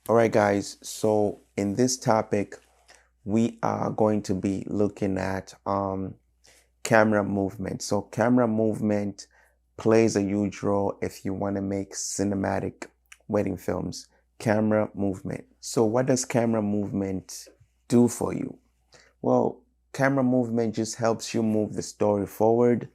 All right, guys. So in this topic, we are going to be looking at camera movement. So camera movement plays a huge role if you want to make cinematic wedding films. Camera movement. So what does camera movement do for you? Well, camera movement just helps you move the story forward,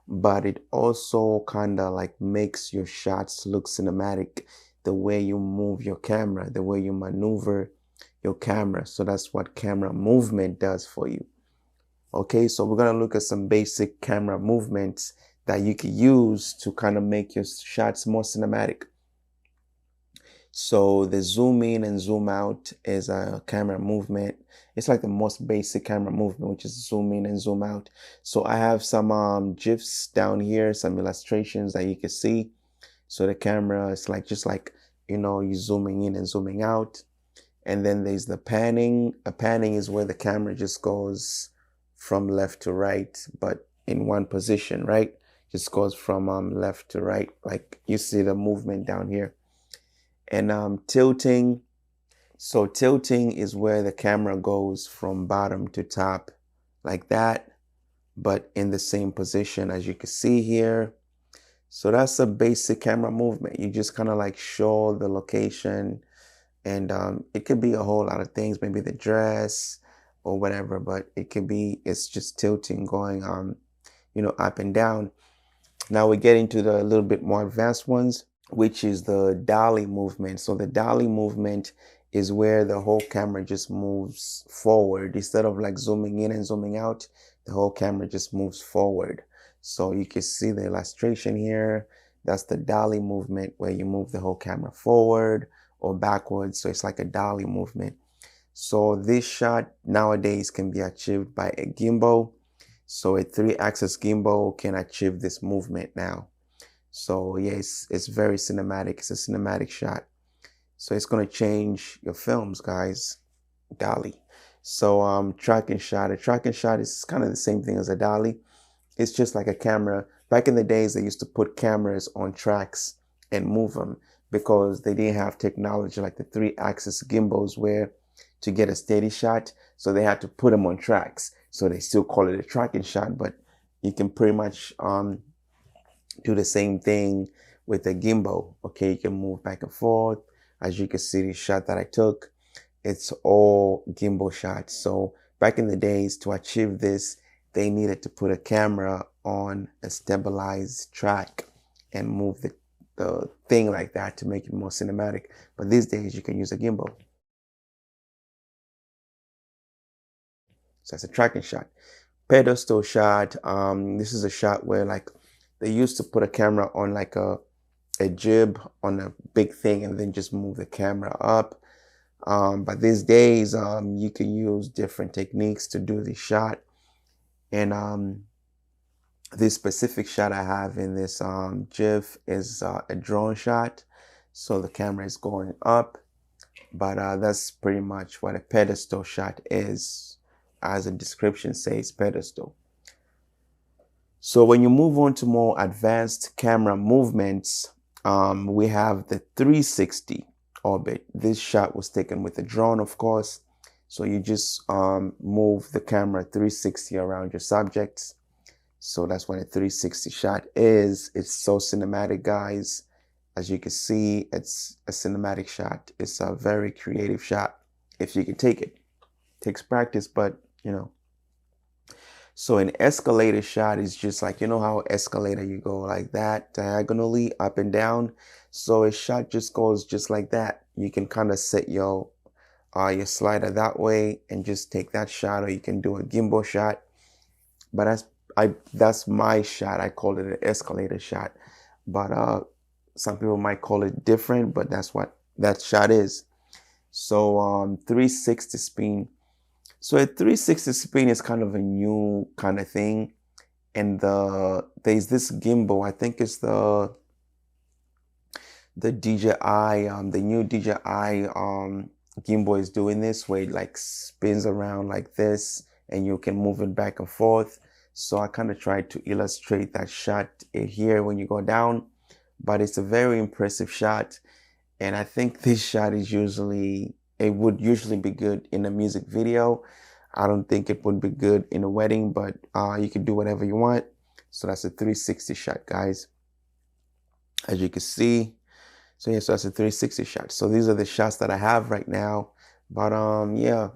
but it also kind of like makes your shots look cinematic, the way you move your camera, the way you maneuver your camera. So that's what camera movement does for you. Okay, so we're gonna look at some basic camera movements that you can use to kind of make your shots more cinematic. So the zoom in and zoom out is a camera movement. It's like the most basic camera movement, which is zoom in and zoom out. So I have some GIFs down here, some illustrations that you can see. So the camera is like just like you zooming in and zooming out. And then there's the panning. A panning is where the camera just goes from left to right, but in one position, right? Just goes from left to right, like you see the movement down here. And tilting. So tilting is where the camera goes from bottom to top like that, but in the same position as you can see here. So that's a basic camera movement. You just kind of like show the location, and it could be a whole lot of things, maybe the dress or whatever, but it's just tilting going up and down. Now we get into the little bit more advanced ones, which is the dolly movement. So the dolly movement is where the whole camera just moves forward. Instead of like zooming in and zooming out, the whole camera just moves forward. So you can see the illustration here. That's the dolly movement, where you move the whole camera forward or backwards. So it's like a dolly movement. So this shot nowadays can be achieved by a gimbal. So a 3-axis gimbal can achieve this movement now. So yes, it's very cinematic. It's a cinematic shot. So it's gonna change your films, guys. Dolly. So tracking shot. A tracking shot is kind of the same thing as a dolly. It's just like a camera. Back in the days, they used to put cameras on tracks and move them because they didn't have technology like the 3-axis gimbals where to get a steady shot. So they had to put them on tracks. So they still call it a tracking shot, but you can pretty much do the same thing with a gimbal. Okay, you can move back and forth. As you can see, the shot that I took, it's all gimbal shots. So back in the days, to achieve this, they needed to put a camera on a stabilized track and move the thing like that to make it more cinematic. But these days, you can use a gimbal. So that's a tracking shot. Pedestal shot. This is a shot where like they used to put a camera on like a jib on a big thing and then just move the camera up. But these days, you can use different techniques to do the shot. And this specific shot I have in this GIF is a drone shot. So the camera is going up, but that's pretty much what a pedestal shot is, as the description says, pedestal. So when you move on to more advanced camera movements, we have the 360 orbit. This shot was taken with a drone, of course. So you just move the camera 360 around your subjects. So that's what a 360 shot is. It's so cinematic, guys. As you can see, it's a cinematic shot. It's a very creative shot if you can take it. It takes practice, but you know. So an escalator shot is just like, you know how escalator you go like that diagonally up and down. So a shot just goes just like that. You can kind of set your slider that way and just take that shot, or you can do a gimbal shot. But that's my shot. I call it an escalator shot. But some people might call it different, but that's what that shot is. So 360 spin. So a 360 spin is kind of a new kind of thing. And there's this gimbal, I think it's the DJI, the new DJI gimbal is doing this, where it like spins around like this and you can move it back and forth. So I kind of tried to illustrate that shot here when you go down, but it's a very impressive shot. And I think this shot is it would usually be good in a music video. I don't think it would be good in a wedding, but you can do whatever you want. So that's a 360 shot, guys, as you can see. So yeah, so that's a 360 shot. So these are the shots that I have right now. But yeah,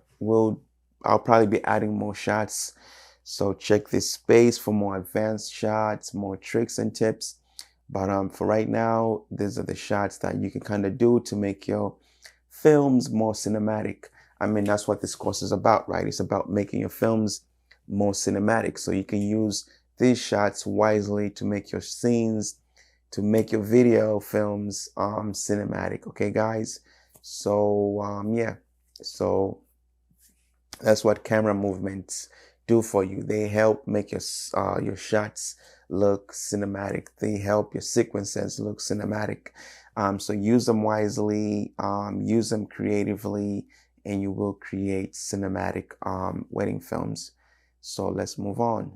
I'll probably be adding more shots. So check this space for more advanced shots, more tricks and tips. But for right now, these are the shots that you can kind of do to make your films more cinematic. I mean, that's what this course is about, right? It's about making your films more cinematic. So you can use these shots wisely to make your scenes, to make your video films cinematic. Okay, guys? So yeah. So that's what camera movements do for you. They help make your shots look cinematic. They help your sequences look cinematic. So use them wisely, use them creatively, and you will create cinematic wedding films. So let's move on.